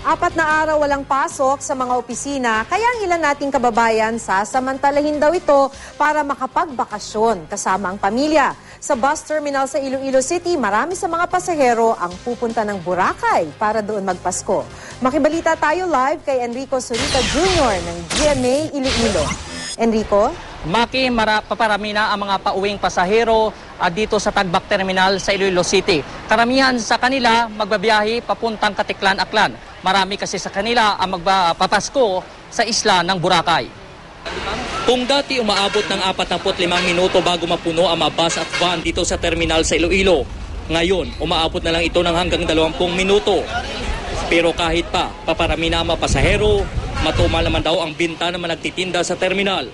4 na araw walang pasok sa mga opisina, kaya ang ilan nating kababayan sasamantalahin daw ito para makapagbakasyon kasama ang pamilya. Sa bus terminal sa Iloilo City, marami sa mga pasahero ang pupunta ng Boracay para doon magpasko. Makibalita tayo live kay Enrico Zurita Jr. ng GMA Iloilo. Enrico? Maki, paparami na ang mga pauwing pasahero dito sa Tagbak Terminal sa Iloilo City. Karamihan sa kanila magbabiyahe papuntang Katiklan, Aklan. Marami kasi sa kanila ang magpapasko sa isla ng Boracay. Kung dati umaabot ng 45 minuto bago mapuno ang mga bus at van dito sa terminal sa Iloilo, ngayon umaabot na lang ito ng hanggang 20 minuto. Pero kahit pa paparami na ang mga pasahero, matumal naman daw ang binta ng mga nagtitinda sa terminal.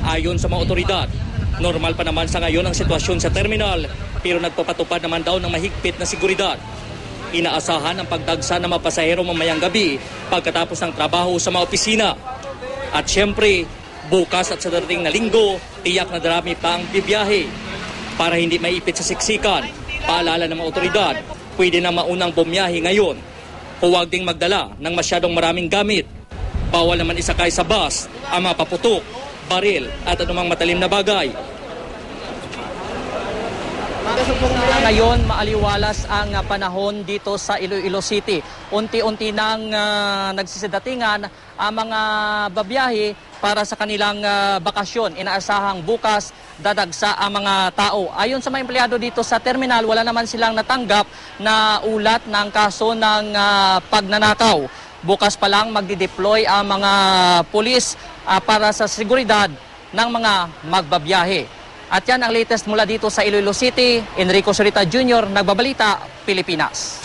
Ayon sa mga otoridad, normal pa naman sa ngayon ang sitwasyon sa terminal, pero nagpapatupad naman daw ng mahigpit na seguridad. Inaasahan ang pagdagsa ng mga pasahero mamayang gabi pagkatapos ng trabaho sa mga opisina. At syempre, bukas at sa darating na linggo, tiyak na darami pa ang bibiyahe. Para hindi maipit sa siksikan, paalala ng mga otoridad, pwede na maunang bumiyahe ngayon. Huwag ding magdala ng masyadong maraming gamit. Bawal naman isakay sa bus ang mga paputok, baril at anumang matalim na bagay. Ngayon, maaliwalas ang panahon dito sa Iloilo City. Unti-unti nang nagsisidatingan ang mga babiyahe para sa kanilang bakasyon. Inaasahang bukas dadagsa ang mga tao. Ayon sa mga empleyado dito sa terminal, wala naman silang natanggap na ulat ng kaso ng pagnanakaw. Bukas pa lang magdi-deploy ang mga pulis para sa seguridad ng mga magbabiyahe. At yan ang latest mula dito sa Iloilo City. Enrico Zurita Jr., Nagbabalita, Pilipinas.